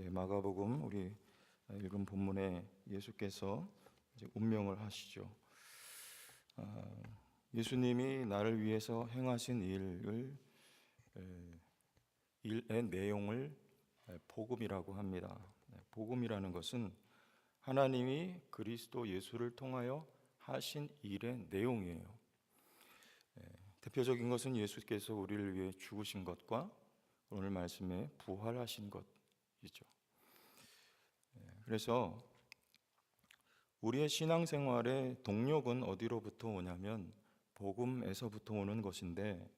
이제 마가복음 우리 읽은 본문에 예수께서 이제 운명을 하시죠. 예수님이 나를 위해서 행하신 일의 내용을 복음이라고 합니다. 복음이라는 것은 하나님이 그리스도 예수를 통하여 하신 일의 내용이에요. 대표적인 것은 예수께서 우리를 위해 죽으신 것과 오늘 말씀에 부활하신 것이죠. 그래서 우리의 신앙생활의 동력은 어디로부터 오냐면 복음에서부터 오는 것인데,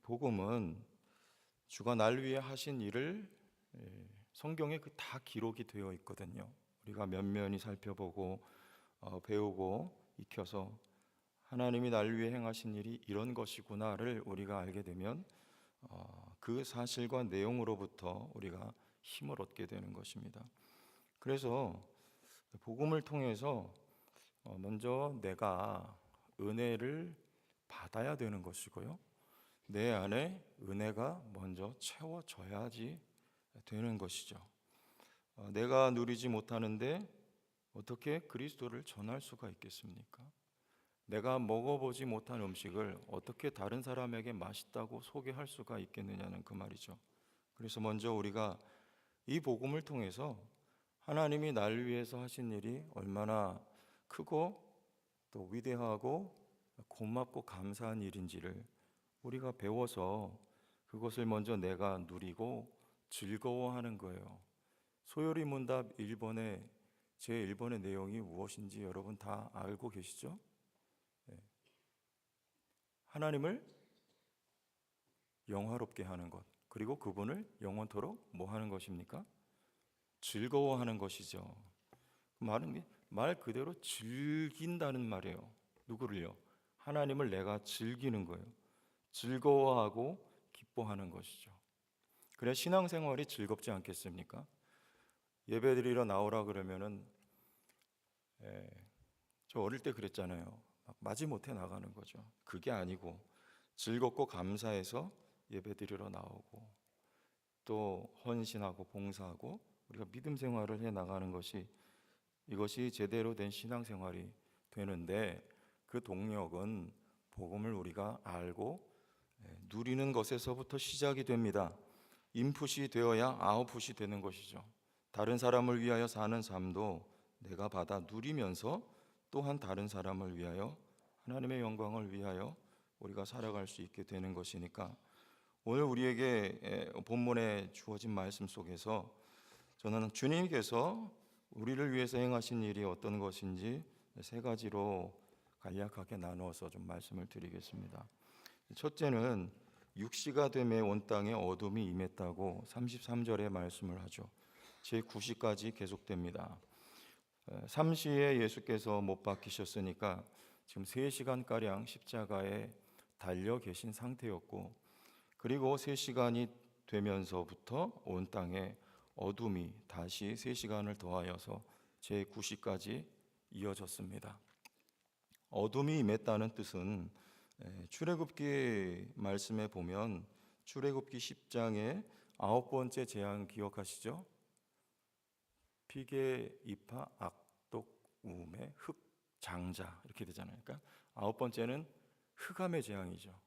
복음은 주가 날 위해 하신 일을 성경에 다 기록이 되어 있거든요. 우리가 면면히 살펴보고 배우고 익혀서 하나님이 날 위해 행하신 일이 이런 것이구나를 우리가 알게 되면 그 사실과 내용으로부터 우리가 힘을 얻게 되는 것입니다. 그래서 복음을 통해서 먼저 내가 은혜를 받아야 되는 것이고요, 내 안에 은혜가 먼저 채워져야지 되는 것이죠. 내가 누리지 못하는데 어떻게 그리스도를 전할 수가 있겠습니까? 내가 먹어보지 못한 음식을 어떻게 다른 사람에게 맛있다고 소개할 수가 있겠느냐는 그 말이죠. 그래서 먼저 우리가 이 복음을 통해서 하나님이 날 위해서 하신 일이 얼마나 크고 또 위대하고 고맙고 감사한 일인지를 우리가 배워서 그것을 먼저 내가 누리고 즐거워하는 거예요. 소요리 문답 1번의 제 1번의 내용이 무엇인지 여러분 다 알고 계시죠? 하나님을 영화롭게 하는 것, 그리고 그분을 영원토록 뭐 하는 것입니까? 즐거워하는 것이죠. 말 그대로 즐긴다는 말이에요. 누구를요? 하나님을 내가 즐기는 거예요. 즐거워하고 기뻐하는 것이죠. 그래 신앙생활이 즐겁지 않겠습니까? 예배드리러 나오라 그러면은 저 어릴 때 그랬잖아요. 막 마지못해 나가는 거죠. 그게 아니고 즐겁고 감사해서 예배드리러 나오고 또 헌신하고 봉사하고 우리가 믿음 생활을 해 나가는 것이, 이것이 제대로 된 신앙생활이 되는데, 그 동력은 복음을 우리가 알고 누리는 것에서부터 시작이 됩니다. 인풋이 되어야 아웃풋이 되는 것이죠. 다른 사람을 위하여 사는 삶도 내가 받아 누리면서 또한 다른 사람을 위하여, 하나님의 영광을 위하여 우리가 살아갈 수 있게 되는 것이니까, 오늘 우리에게 본문에 주어진 말씀 속에서 저는 주님께서 우리를 위해서 행하신 일이 어떤 것인지 세 가지로 간략하게 나누어서 좀 말씀을 드리겠습니다. 첫째는 육시가 되매 온 땅에 어둠이 임했다고 33절에 말씀을 하죠. 제9시까지 계속됩니다. 3시에 예수께서 못 박히셨으니까 지금 3시간가량 십자가에 달려 계신 상태였고, 그리고 3시간이 되면서부터 온 땅에 어둠이 다시 3시간을 더하여서 제9시까지 이어졌습니다. 어둠이 임했다는 뜻은 출애굽기 말씀에 보면 출애굽기 10장의 9번째 재앙 기억하시죠? 피게, 이파, 악독, 우매, 흑, 장자 이렇게 되잖아요. 그러니까 9번째는 흑암의 재앙이죠.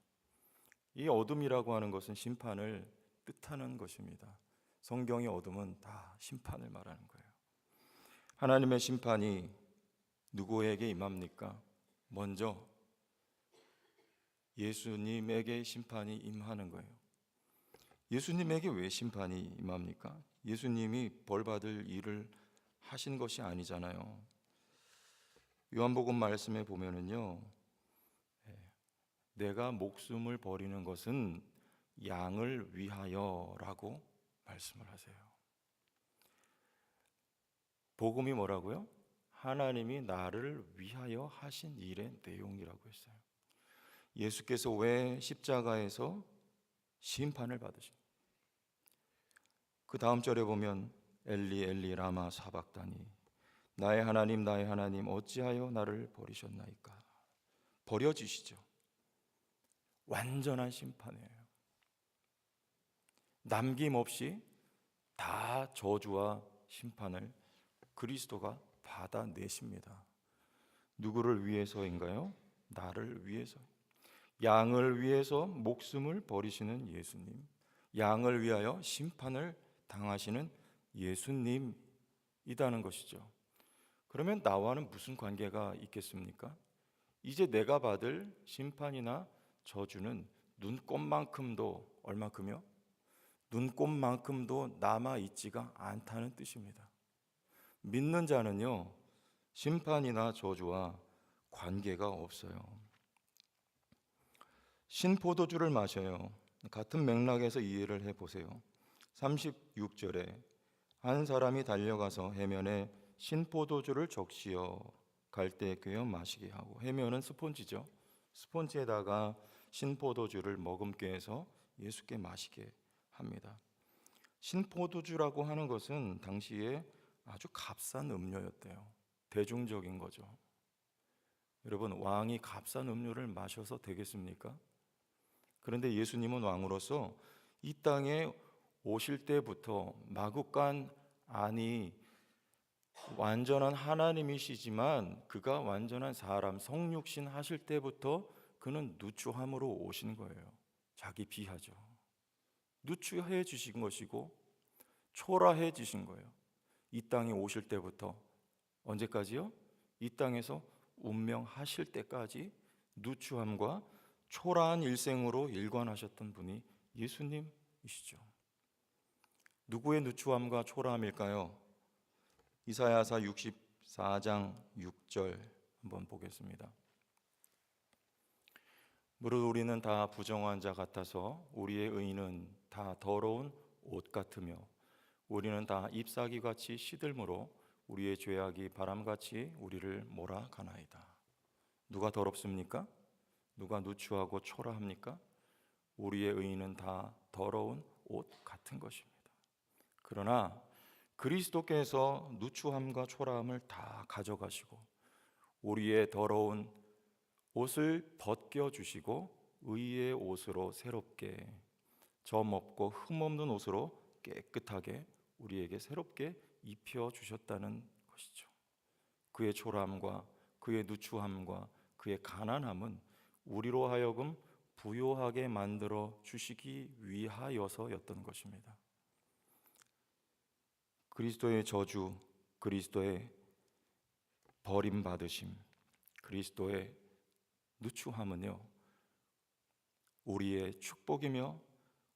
이 어둠이라고 하는 것은 심판을 뜻하는 것입니다. 성경의 어둠은 다 심판을 말하는 거예요. 하나님의 심판이 누구에게 임합니까? 먼저 예수님에게 심판이 임하는 거예요. 예수님에게 왜 심판이 임합니까? 예수님이 벌받을 일을 하신 것이 아니잖아요. 요한복음 말씀에 보면은요, 내가 목숨을 버리는 것은 양을 위하여라고 말씀을 하세요. 복음이 뭐라고요? 하나님이 나를 위하여 하신 일의 내용이라고 했어요. 예수께서 왜 십자가에서 심판을 받으십니까? 그 다음 절에 보면 엘리 엘리 라마 사박다니, 나의 하나님 어찌하여 나를 버리셨나이까. 버려지시죠. 완전한 심판이에요. 남김없이 다 저주와 심판을 그리스도가 받아내십니다. 누구를 위해서인가요? 나를 위해서. 양을 위해서 목숨을 버리시는 예수님, 양을 위하여 심판을 당하시는 예수님이라는 것이죠. 그러면 나와는 무슨 관계가 있겠습니까? 이제 내가 받을 심판이나 저주는 눈꼽만큼도 얼마큼요? 눈꼽만큼도 남아 있지가 않다는 뜻입니다. 믿는 자는요, 심판이나 저주와 관계가 없어요. 신포도주를 마셔요. 같은 맥락에서 이해를 해보세요. 36절에 한 사람이 달려가서 해면에 신포도주를 적시어 갈대에 꿰어 마시게 하고, 해면은 스폰지죠. 스폰지에다가 신포도주를 머금게 해서 예수께 마시게 합니다. 신포도주라고 하는 것은 당시에 아주 값싼 음료였대요. 대중적인 거죠. 여러분, 왕이 값싼 음료를 마셔서 되겠습니까? 그런데 예수님은 왕으로서 이 땅에 오실 때부터 마구간 아니 완전한 하나님이시지만 그가 완전한 사람 성육신 하실 때부터 그는 누추함으로 오신 거예요. 자기 비하죠. 누추해 주신 것이고 초라해 주신 거예요. 이 땅에 오실 때부터 언제까지요? 이 땅에서 운명하실 때까지 누추함과 초라한 일생으로 일관하셨던 분이 예수님이시죠. 누구의 누추함과 초라함일까요? 이사야서 64장 6절 한번 보겠습니다. 무릇 우리는 다 부정한 자 같아서 우리의 의는 다 더러운 옷 같으며 우리는 다 잎사귀같이 시들므로 우리의 죄악이 바람같이 우리를 몰아가나이다. 누가 더럽습니까? 누가 누추하고 초라합니까? 우리의 의는 다 더러운 옷 같은 것입니다. 그러나 그리스도께서 누추함과 초라함을 다 가져가시고 우리의 더러운 옷을 벗겨주시고 의의 옷으로 새롭게 점 없고 흠 없는 옷으로 깨끗하게 우리에게 새롭게 입혀주셨다는 것이죠. 그의 초라함과 그의 누추함과 그의 가난함은 우리로 하여금 부요하게 만들어 주시기 위하여서였던 것입니다. 그리스도의 저주, 그리스도의 버림받으심, 그리스도의 누추함은요, 우리의 축복이며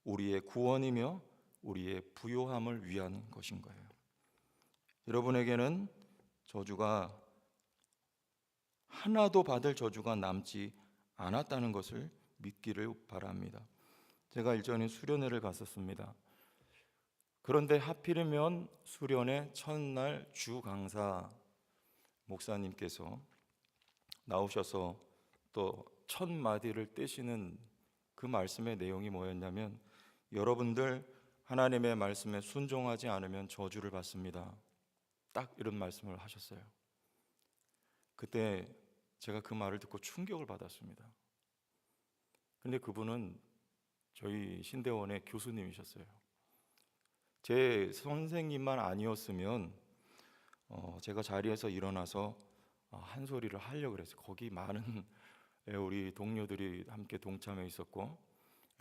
우리의 구원이며 우리의 부요함을 위한 것인 거예요. 여러분에게는 저주가 하나도 받을 저주가 남지 않았다는 것을 믿기를 바랍니다. 제가 일전에 수련회를 갔었습니다. 그런데 하필이면 수련회 첫날 주 강사 목사님께서 나오셔서 또 첫 마디를 떼시는 그 말씀의 내용이 뭐였냐면, 여러분들 하나님의 말씀에 순종하지 않으면 저주를 받습니다. 딱 이런 말씀을 하셨어요. 그때 제가 그 말을 듣고 충격을 받았습니다. 근데 그분은 저희 신대원의 교수님이셨어요. 제 선생님만 아니었으면 제가 자리에서 일어나서 한 소리를 하려고 그랬어요. 거기 많은 우리 동료들이 함께 동참해 있었고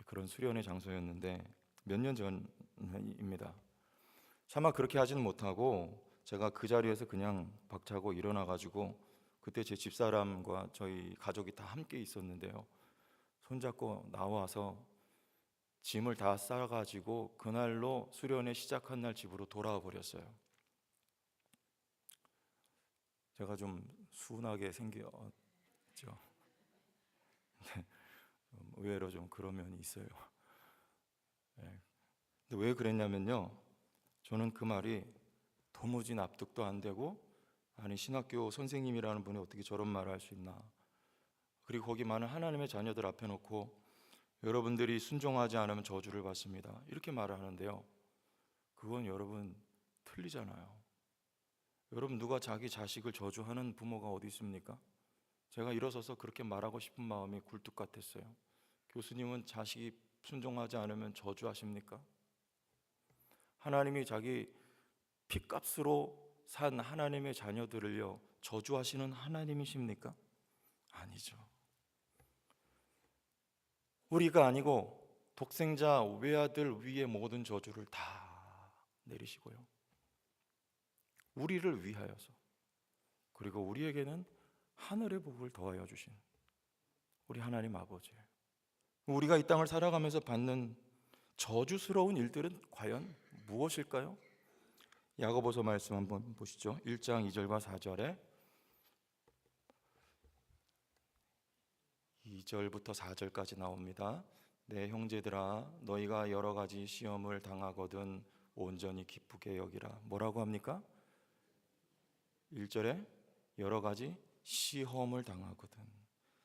그런 수련의 장소였는데 몇 년 전입니다. 차마 그렇게 하지는 못하고 제가 그 자리에서 그냥 박차고 일어나가지고, 그때 제 집사람과 저희 가족이 다 함께 있었는데요, 손잡고 나와서 짐을 다 싸가지고 그날로 수련회 시작한 날 집으로 돌아와 버렸어요. 제가 좀 순하게 생겼죠. 의외로 좀 그런 면이 있어요. 네. 근데 왜 그랬냐면요, 저는 그 말이 도무지 납득도 안 되고, 아니 신학교 선생님이라는 분이 어떻게 저런 말을 할 수 있나, 그리고 거기 많은 하나님의 자녀들 앞에 놓고 여러분들이 순종하지 않으면 저주를 받습니다, 이렇게 말을 하는데요, 그건 여러분 틀리잖아요. 여러분, 누가 자기 자식을 저주하는 부모가 어디 있습니까? 제가 일어서서 그렇게 말하고 싶은 마음이 굴뚝 같았어요. 교수님은 자식이 순종하지 않으면 저주하십니까? 하나님이 자기 피값으로 산 하나님의 자녀들을요 저주하시는 하나님이십니까? 아니죠. 우리가 아니고 독생자 외아들 위에 모든 저주를 다 내리시고요, 우리를 위하여서, 그리고 우리에게는 하늘의 복을 더하여 주신 우리 하나님 아버지예요. 우리가 이 땅을 살아가면서 받는 저주스러운 일들은 과연 무엇일까요? 야고보서 말씀 한번 보시죠. 1장 2절과 4절에 2절부터 4절까지 나옵니다. 내 형제들아, 너희가 여러 가지 시험을 당하거든 온전히 기쁘게 여기라. 뭐라고 합니까? 1절에 여러 가지 시험을 당하거든.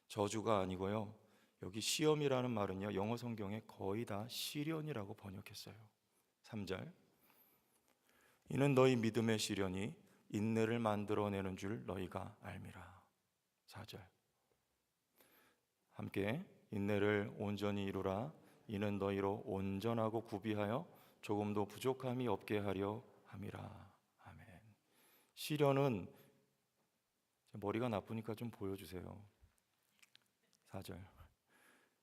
저주가 아니고요, 여기 시험이라는 말은요 영어 성경에 거의 다 시련이라고 번역했어요. 3절, 이는 너희 믿음의 시련이 인내를 만들어내는 줄 너희가 알미라. 4절, 함께 인내를 온전히 이루라. 이는 너희로 온전하고 구비하여 조금도 부족함이 없게 하려 함이라. 아멘. 시련은, 머리가 나쁘니까 좀 보여주세요. 4절,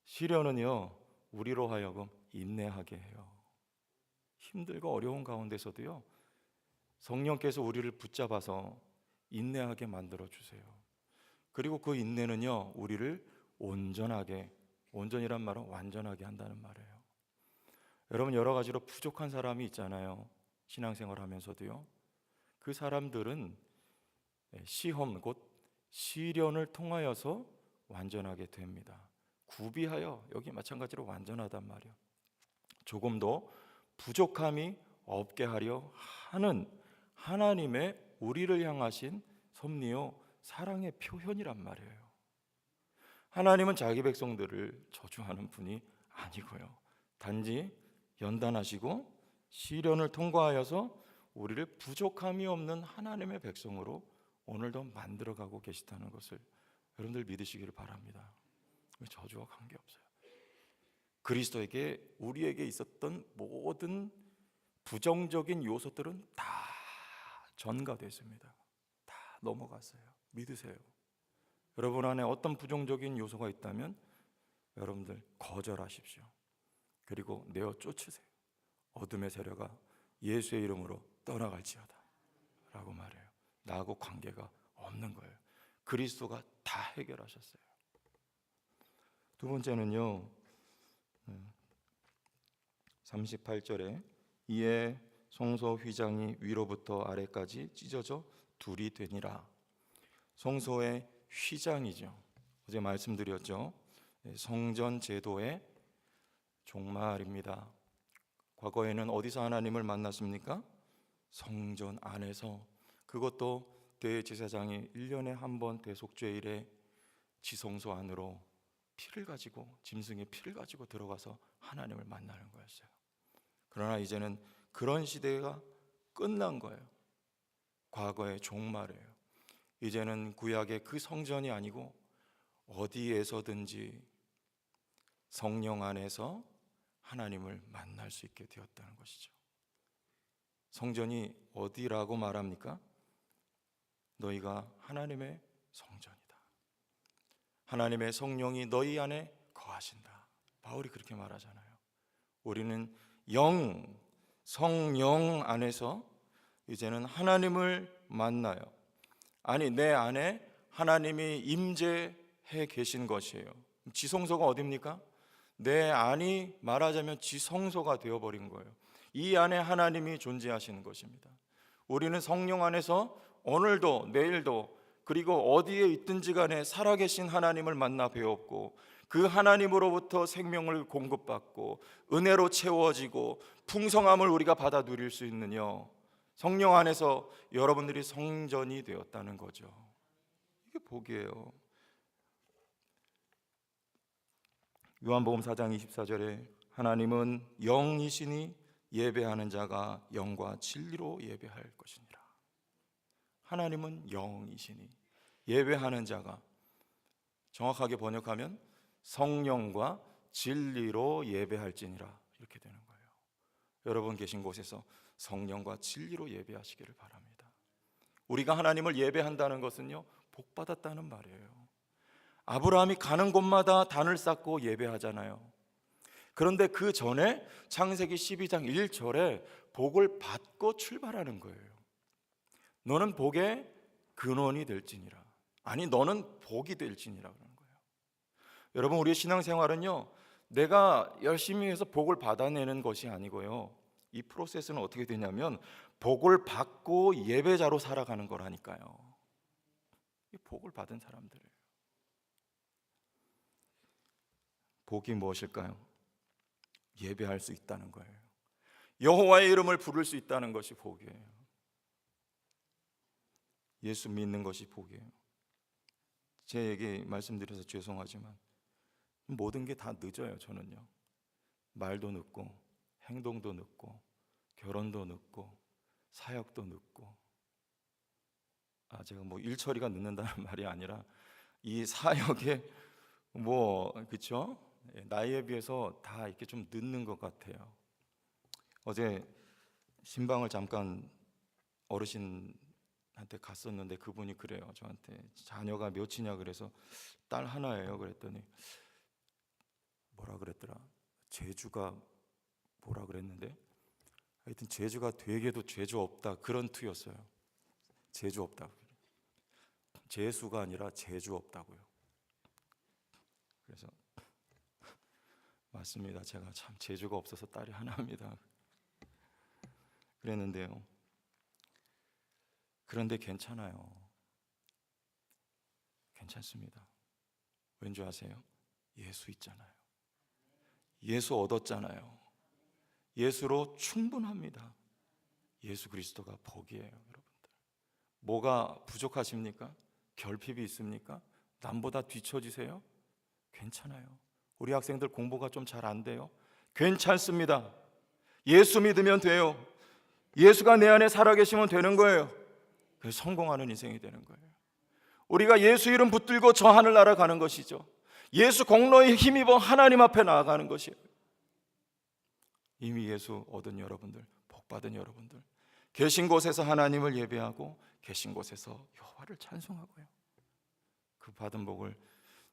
시련은요 우리로 하여금 인내하게 해요. 힘들고 어려운 가운데서도요 성령께서 우리를 붙잡아서 인내하게 만들어 주세요. 그리고 그 인내는요 우리를 온전하게, 온전이란 말은 완전하게 한다는 말이에요. 여러분, 여러 가지로 부족한 사람이 있잖아요. 신앙생활 하면서도요. 그 사람들은 시험, 곧 시련을 통하여서 완전하게 됩니다. 구비하여, 여기 마찬가지로 완전하단 말이에요. 조금도 부족함이 없게 하려 하는 하나님의 우리를 향하신 섭리요 사랑의 표현이란 말이에요. 하나님은 자기 백성들을 저주하는 분이 아니고요, 단지 연단하시고 시련을 통과하여서 우리를 부족함이 없는 하나님의 백성으로 오늘도 만들어가고 계시다는 것을 여러분들 믿으시기를 바랍니다. 저주와 관계없어요. 그리스도에게, 우리에게 있었던 모든 부정적인 요소들은 다 전가됐습니다. 다 넘어갔어요. 믿으세요. 여러분 안에 어떤 부정적인 요소가 있다면 여러분들 거절하십시오. 그리고 내어 쫓으세요. 어둠의 세력아 예수의 이름으로 떠나갈지어다 라고 말해요. 나하고 관계가 없는 거예요. 그리스도가 다 해결하셨어요. 두 번째는요, 38절에 이에 성소 휘장이 위로부터 아래까지 찢어져 둘이 되니라. 성소의 휘장이죠. 어제 말씀드렸죠. 성전 제도의 종말입니다. 과거에는 어디서 하나님을 만났습니까? 성전 안에서. 그것도 대제사장이 1년에 한 번 대속죄일에 지성소 안으로 피를 가지고, 짐승의 피를 가지고 들어가서 하나님을 만나는 거였어요. 그러나 이제는 그런 시대가 끝난 거예요. 과거의 종말이에요. 이제는 구약의 그 성전이 아니고 어디에서든지 성령 안에서 하나님을 만날 수 있게 되었다는 것이죠. 성전이 어디라고 말합니까? 너희가 하나님의 성전이다. 하나님의 성령이 너희 안에 거하신다. 바울이 그렇게 말하잖아요. 우리는 성령 안에서 이제는 하나님을 만나요. 아니, 내 안에 하나님이 임재해 계신 것이에요. 지성소가 어디입니까? 내 안이 말하자면 지성소가 되어버린 거예요. 이 안에 하나님이 존재하시는 것입니다. 우리는 성령 안에서 오늘도 내일도 그리고 어디에 있든지 간에 살아계신 하나님을 만나 배웠고, 그 하나님으로부터 생명을 공급받고 은혜로 채워지고 풍성함을 우리가 받아 누릴 수 있느냐, 성령 안에서 여러분들이 성전이 되었다는 거죠. 이게 복이에요. 요한복음 4장 24절에 하나님은 영이시니 예배하는 자가 영과 진리로 예배할 것이니라. 하나님은 영이시니 예배하는 자가, 정확하게 번역하면 성령과 진리로 예배할지니라, 이렇게 되는 거예요. 여러분 계신 곳에서 성령과 진리로 예배하시기를 바랍니다. 우리가 하나님을 예배한다는 것은요, 복 받았다는 말이에요. 아브라함이 가는 곳마다 단을 쌓고 예배하잖아요. 그런데 그 전에 창세기 12장 1절에 복을 받고 출발하는 거예요. 너는 복의 근원이 될지니라. 아니, 너는 복이 될지니라 그러는 거예요. 여러분, 우리의 신앙생활은요, 내가 열심히 해서 복을 받아내는 것이 아니고요, 이 프로세스는 어떻게 되냐면 복을 받고 예배자로 살아가는 거라니까요. 이 복을 받은 사람들이에요. 복이 무엇일까요? 예배할 수 있다는 거예요. 여호와의 이름을 부를 수 있다는 것이 복이에요. 예수 믿는 것이 복이에요. 제 얘기 말씀드려서 죄송하지만 모든 게 다 늦어요. 저는요, 말도 늦고 행동도 늦고 결혼도 늦고 사역도 늦고, 제가 뭐 일 처리가 늦는다는 말이 아니라 이 사역에 그쵸? 나이에 비해서 다 이렇게 좀 늦는 것 같아요. 어제 신방을 잠깐 어르신한테 갔었는데 그분이 그래요. 저한테 자녀가 몇이냐 그래서 딸 하나예요. 그랬더니 뭐라 그랬더라? 재주가 뭐라 그랬는데, 하여튼 재주가 되게도 재주 없다, 그런 투였어요. 재주 없다고. 재수가 아니라 재주 없다고요. 그래서 맞습니다. 제가 참 재주가 없어서 딸이 하나입니다. 그랬는데요, 그런데 괜찮아요. 괜찮습니다. 왠지 아세요? 예수 있잖아요. 예수 얻었잖아요. 예수로 충분합니다. 예수 그리스도가 복이에요. 여러분들, 뭐가 부족하십니까? 결핍이 있습니까? 남보다 뒤처지세요? 괜찮아요. 우리 학생들 공부가 좀 잘 안 돼요? 괜찮습니다. 예수 믿으면 돼요. 예수가 내 안에 살아계시면 되는 거예요. 그래서 성공하는 인생이 되는 거예요. 우리가 예수 이름 붙들고 저 하늘 날아가는 것이죠. 예수 공로에 힘입어 하나님 앞에 나아가는 것이에요. 이미 예수 얻은 여러분들, 복 받은 여러분들, 계신 곳에서 하나님을 예배하고 계신 곳에서 여호와를 찬송하고요, 그 받은 복을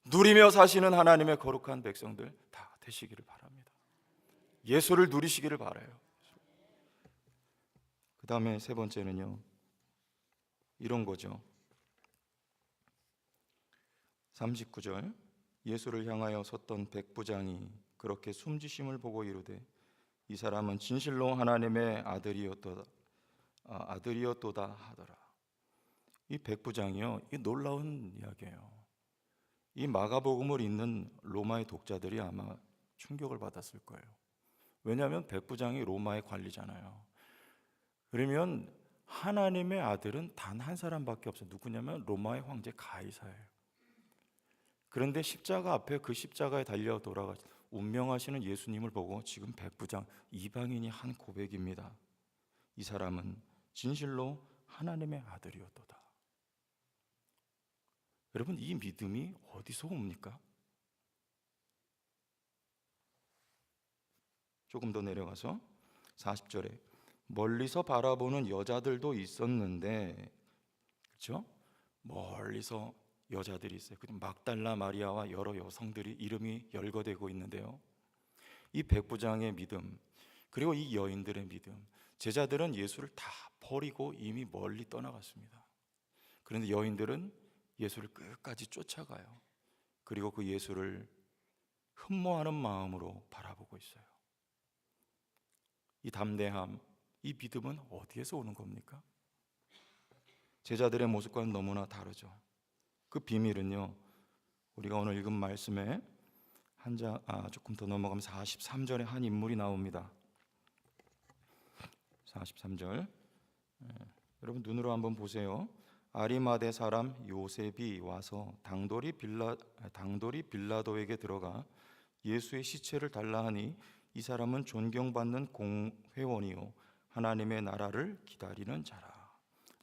누리며 사시는 하나님의 거룩한 백성들 다 되시기를 바랍니다. 예수를 누리시기를 바라요. 그 다음에 세 번째는요, 이런 거죠. 39절, 예수를 향하여 섰던 백부장이 그렇게 숨지심을 보고 이르되 이 사람은 진실로 하나님의 아들이었도다 하더라. 이 백부장이요, 이 놀라운 이야기예요. 이 마가복음을 읽는 로마의 독자들이 아마 충격을 받았을 거예요. 왜냐하면 백부장이 로마의 관리잖아요. 그러면 하나님의 아들은 단 한 사람밖에 없어요. 누구냐면 로마의 황제 가이사예요. 그런데 십자가 앞에 그 십자가에 달려 돌아가 운명하시는 예수님을 보고 지금 백부장, 이방인이 한 고백입니다. 이 사람은 진실로 하나님의 아들이었도다. 여러분, 이 믿음이 어디서 옵니까? 조금 더 내려가서 40절에 멀리서 바라보는 여자들도 있었는데, 그렇죠? 멀리서 여자들이 있어요. 막달라 마리아와 여러 여성들이 이름이 열거되고 있는데요, 이 백부장의 믿음, 그리고 이 여인들의 믿음, 제자들은 예수를 다 버리고 이미 멀리 떠나갔습니다. 그런데 여인들은 예수를 끝까지 쫓아가요. 그리고 그 예수를 흠모하는 마음으로 바라보고 있어요. 이 담대함, 이 믿음은 어디에서 오는 겁니까? 제자들의 모습과는 너무나 다르죠. 그 비밀은요, 우리가 오늘 읽은 말씀에 조금 더 넘어가면 43절에 한 인물이 나옵니다. 43절, 여러분 눈으로 한번 보세요. 아리마대 사람 요셉이 와서 당돌이 빌라도에게 들어가 예수의 시체를 달라 하니 이 사람은 존경받는 공회원이요 하나님의 나라를 기다리는 자라.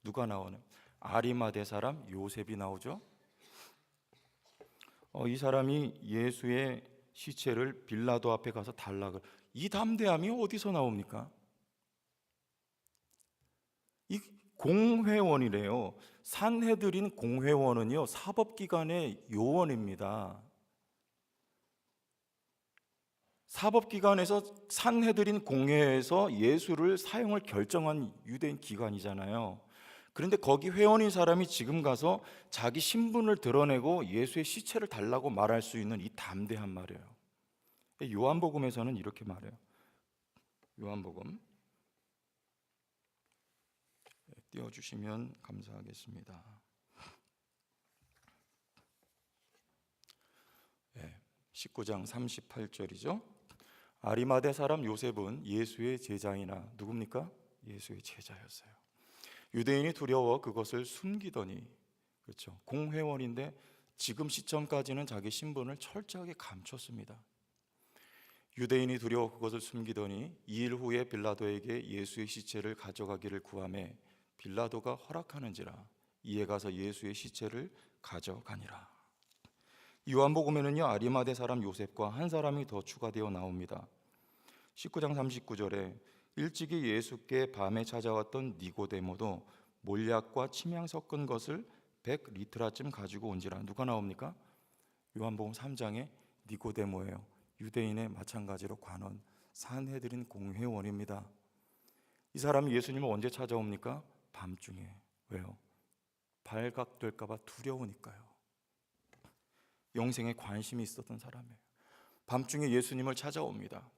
누가 나오는? 아리마대 사람 요셉이 나오죠. 이 사람이 예수의 시체를 빌라도 앞에 가서 달라. 이 담대함이 어디서 나옵니까? 공회원이래요. 산헤드린 공회원은요, 사법기관의 요원입니다. 사법기관에서 산헤드린 공회에서 예수를 사형을 결정한 유대인 기관이잖아요. 그런데 거기 회원인 사람이 지금 가서 자기 신분을 드러내고 예수의 시체를 달라고 말할 수 있는 이 담대한 말이에요. 요한복음에서는 이렇게 말해요. 요한복음 띄워주시면 감사하겠습니다. 19장 38절이죠. 아리마대 사람 요셉은 예수의 제자이나 누굽니까? 예수의 제자였어요. 유대인이 두려워 그것을 숨기더니, 그렇죠, 공회원인데 지금 시점까지는 자기 신분을 철저하게 감췄습니다. 유대인이 두려워 그것을 숨기더니 2일 후에 빌라도에게 예수의 시체를 가져가기를 구하매 빌라도가 허락하는지라 이에 가서 예수의 시체를 가져가니라. 요한복음에는요, 아리마대 사람 요셉과 한 사람이 더 추가되어 나옵니다. 19장 39절에 일찍이 예수께 밤에 찾아왔던 니고데모도 몰약과 침향 섞은 것을 100리트라쯤 가지고 온지라. 누가 나옵니까? 요한복음 3장에 니고데모예요. 유대인의 마찬가지로 관원, 산헤드린 공회원입니다. 이 사람이 예수님을 언제 찾아옵니까? 밤중에. 왜요? 발각될까 봐 두려우니까요. 영생에 관심이 있었던 사람이에요. 밤중에 예수님을 찾아옵니다.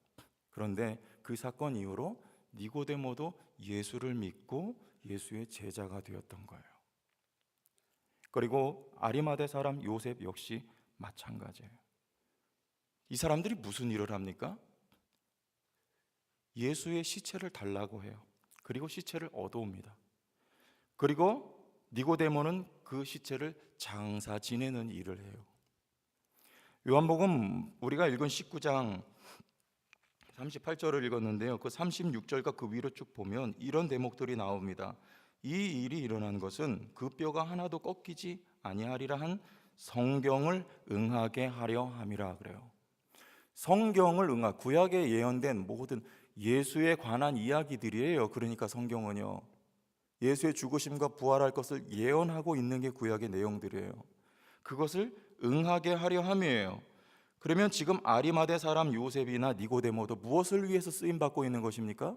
그런데 그 사건 이후로 니고데모도 예수를 믿고 예수의 제자가 되었던 거예요. 그리고 아리마대 사람 요셉 역시 마찬가지예요. 이 사람들이 무슨 일을 합니까? 예수의 시체를 달라고 해요. 그리고 시체를 얻어옵니다. 그리고 니고데모는 그 시체를 장사 지내는 일을 해요. 요한복음 우리가 읽은 19장 38절을 읽었는데요, 그 36절과 그 위로 쭉 보면 이런 대목들이 나옵니다. 이 일이 일어난 것은 그 뼈가 하나도 꺾이지 아니하리라 한 성경을 응하게 하려 함이라 그래요. 성경을 응하, 구약에 예언된 모든 예수에 관한 이야기들이에요. 그러니까 성경은요, 예수의 죽으심과 부활할 것을 예언하고 있는 게 구약의 내용들이에요. 그것을 응하게 하려 함이에요. 그러면 지금 아리마대 사람 요셉이나 니고데모도 무엇을 위해서 쓰임 받고 있는 것입니까?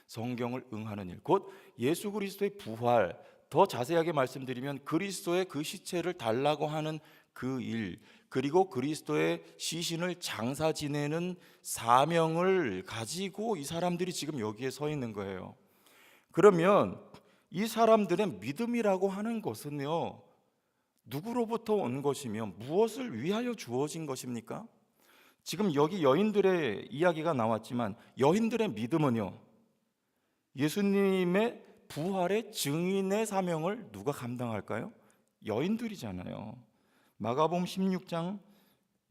성경을 응하는 일, 곧 예수 그리스도의 부활, 더 자세하게 말씀드리면 그리스도의 그 시체를 달라고 하는 그 일, 그리고 그리스도의 시신을 장사 지내는 사명을 가지고 이 사람들이 지금 여기에 서 있는 거예요. 그러면 이 사람들의 믿음이라고 하는 것은요, 누구로부터 온 것이며 무엇을 위하여 주어진 것입니까? 지금 여기 여인들의 이야기가 나왔지만 여인들의 믿음은요, 예수님의 부활의 증인의 사명을 누가 감당할까요? 여인들이잖아요. 마가복음 16장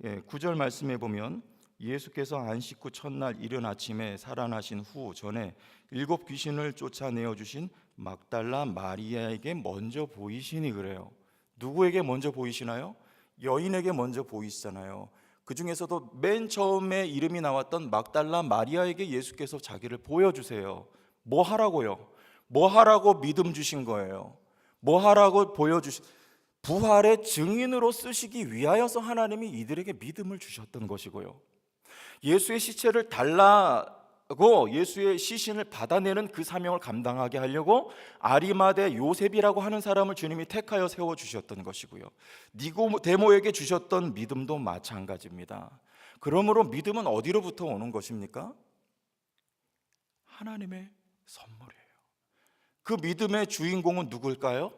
9절 말씀에 보면 예수께서 안식 후 첫날 이른 아침에 살아나신 후 전에 7 귀신을 쫓아내어 주신 막달라 마리아에게 먼저 보이시니 그래요. 누구에게 먼저 보이시나요? 여인에게 먼저 보이시잖아요. 그 중에서도 맨 처음에 이름이 나왔던 막달라 마리아에게 예수께서 자기를 보여주세요. 뭐 하라고요? 뭐 하라고 믿음 주신 거예요? 뭐 하라고 보여주신, 부활의 증인으로 쓰시기 위하여서 하나님이 이들에게 믿음을 주셨던 것이고요, 예수의 시체를 달라고 예수의 시신을 받아내는 그 사명을 감당하게 하려고 아리마대 요셉이라고 하는 사람을 주님이 택하여 세워주셨던 것이고요, 니고데모에게 주셨던 믿음도 마찬가지입니다. 그러므로 믿음은 어디로부터 오는 것입니까? 하나님의 선물이에요. 그 믿음의 주인공은 누굴까요?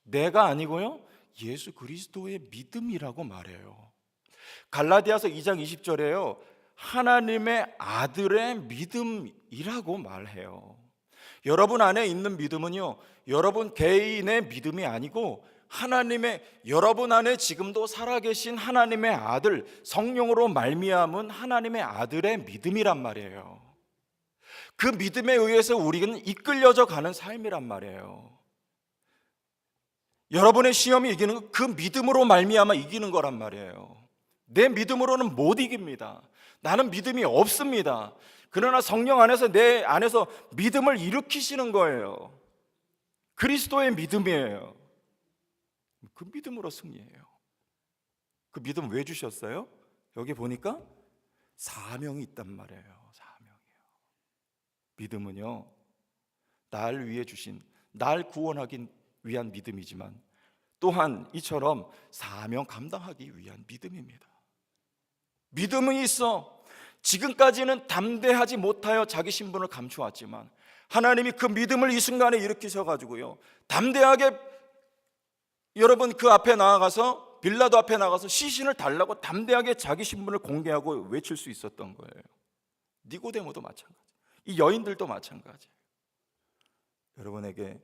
내가 아니고요, 예수 그리스도의 믿음이라고 말해요. 갈라디아서 2장 20절에요 하나님의 아들의 믿음이라고 말해요. 여러분 안에 있는 믿음은요, 여러분 개인의 믿음이 아니고 하나님의, 여러분 안에 지금도 살아계신 하나님의 아들, 성령으로 말미암은 하나님의 아들의 믿음이란 말이에요. 그 믿음에 의해서 우리는 이끌려져 가는 삶이란 말이에요. 여러분의 시험이 이기는 건 그 믿음으로 말미암아 이기는 거란 말이에요. 내 믿음으로는 못 이깁니다. 나는 믿음이 없습니다. 그러나 성령 안에서 내 안에서 믿음을 일으키시는 거예요. 그리스도의 믿음이에요. 그 믿음으로 승리해요. 그 믿음 왜 주셨어요? 여기 보니까 사명이 있단 말이에요. 사명이에요. 믿음은요, 날 위해 주신, 날 구원하기 위한 믿음이지만 또한 이처럼 사명 감당하기 위한 믿음입니다. 믿음이 있어 지금까지는 담대하지 못하여 자기 신분을 감추었지만 하나님이 그 믿음을 이 순간에 일으키셔가지고요, 담대하게 여러분 그 앞에 나아가서, 빌라도 앞에 나가서 시신을 달라고 담대하게 자기 신분을 공개하고 외칠 수 있었던 거예요. 니고데모도 마찬가지, 이 여인들도 마찬가지. 여러분에게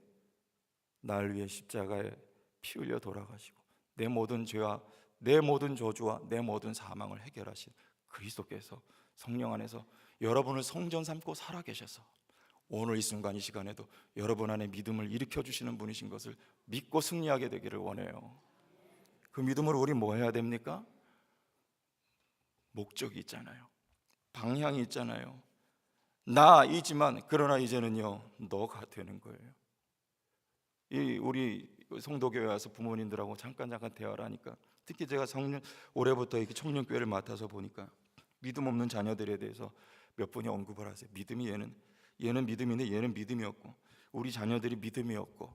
날 위해 십자가에 피 흘려 돌아가시고 내 모든 죄와 내 모든 저주와 내 모든 사망을 해결하신 그리스도께서 성령 안에서 여러분을 성전 삼고 살아계셔서 오늘 이 순간 이 시간에도 여러분 안에 믿음을 일으켜 주시는 분이신 것을 믿고 승리하게 되기를 원해요. 그 믿음으로 우리 뭐 해야 됩니까? 목적이 있잖아요. 방향이 있잖아요. 나이지만 그러나 이제는요, 너가 되는 거예요. 이 우리 성도교회 와서 부모님들하고 잠깐 대화를 하니까, 특히 제가 올해부터 이렇게 청년교회를 맡아서 보니까 믿음 없는 자녀들에 대해서 몇 분이 언급을 하세요. 믿음이 얘는 믿음인데 얘는 믿음이 없고, 우리 자녀들이 믿음이 없고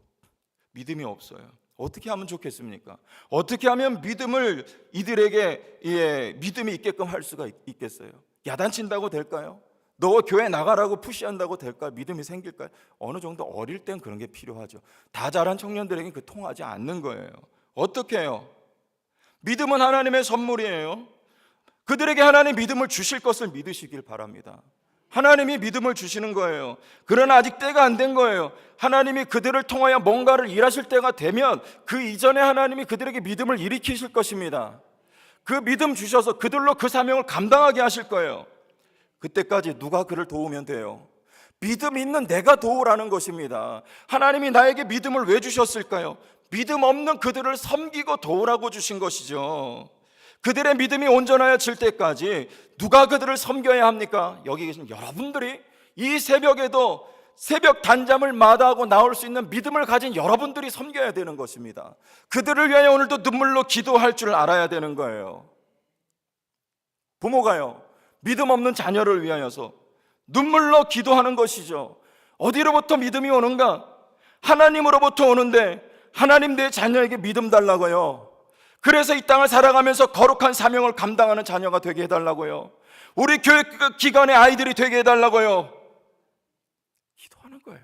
믿음이 없어요. 어떻게 하면 좋겠습니까? 어떻게 하면 믿음을 이들에게 믿음이 있게끔 할 수가 있겠어요? 야단친다고 될까요? 너 교회 나가라고 푸시한다고 될까요? 믿음이 생길까요? 어느 정도 어릴 땐 그런 게 필요하죠. 다 자란 청년들에게 그 통하지 않는 거예요. 어떻게 해요? 믿음은 하나님의 선물이에요. 그들에게 하나님 믿음을 주실 것을 믿으시길 바랍니다. 하나님이 믿음을 주시는 거예요. 그러나 아직 때가 안 된 거예요. 하나님이 그들을 통하여 뭔가를 일하실 때가 되면 그 이전에 하나님이 그들에게 믿음을 일으키실 것입니다. 그 믿음 주셔서 그들로 그 사명을 감당하게 하실 거예요. 그때까지 누가 그를 도우면 돼요? 믿음 있는 내가 도우라는 것입니다. 하나님이 나에게 믿음을 왜 주셨을까요? 믿음 없는 그들을 섬기고 도우라고 주신 것이죠. 그들의 믿음이 온전하여질 때까지 누가 그들을 섬겨야 합니까? 여기 계신 여러분들이, 이 새벽에도 새벽 단잠을 마다하고 나올 수 있는 믿음을 가진 여러분들이 섬겨야 되는 것입니다. 그들을 위하여 오늘도 눈물로 기도할 줄 알아야 되는 거예요. 부모가요, 믿음 없는 자녀를 위하여서 눈물로 기도하는 것이죠. 어디로부터 믿음이 오는가? 하나님으로부터 오는데, 하나님 내 자녀에게 믿음 달라고요. 그래서 이 땅을 살아가면서 거룩한 사명을 감당하는 자녀가 되게 해달라고요. 우리 교육기관의 아이들이 되게 해달라고요. 기도하는 거예요.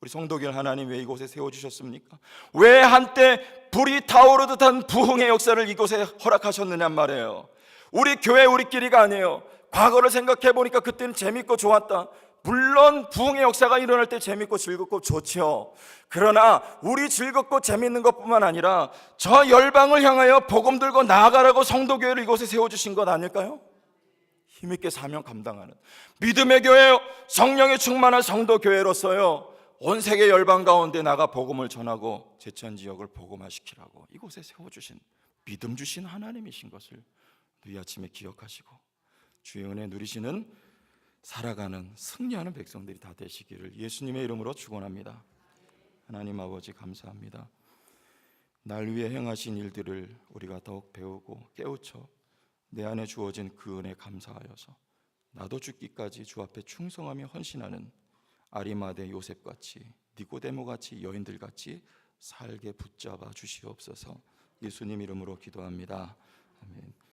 우리 성도교를 하나님 왜 이곳에 세워주셨습니까? 왜 한때 불이 타오르듯 한 부흥의 역사를 이곳에 허락하셨느냐 말이에요. 우리 교회 우리끼리가 아니에요. 과거를 생각해 보니까 그때는 재밌고 좋았다. 물론 부흥의 역사가 일어날 때 재밌고 즐겁고 좋죠. 그러나 우리 즐겁고 재밌는 것뿐만 아니라 저 열방을 향하여 복음 들고 나아가라고 성도교회를 이곳에 세워주신 것 아닐까요? 힘있게 사명 감당하는 믿음의 교회, 성령의 충만한 성도교회로서요, 온 세계 열방 가운데 나가 복음을 전하고 제천 지역을 복음화시키라고 이곳에 세워주신 믿음 주신 하나님이신 것을 이 아침에 기억하시고 주의 은혜 누리시는 살아가는 승리하는 백성들이 다 되시기를 예수님의 이름으로 축원합니다. 하나님 아버지 감사합니다. 날 위해 행하신 일들을 우리가 더욱 배우고 깨우쳐 내 안에 주어진 그 은혜 감사하여서 나도 죽기까지 주 앞에 충성하며 헌신하는 아리마대 요셉같이, 니고데모같이, 여인들같이 살게 붙잡아 주시옵소서. 예수님 이름으로 기도합니다. 아멘.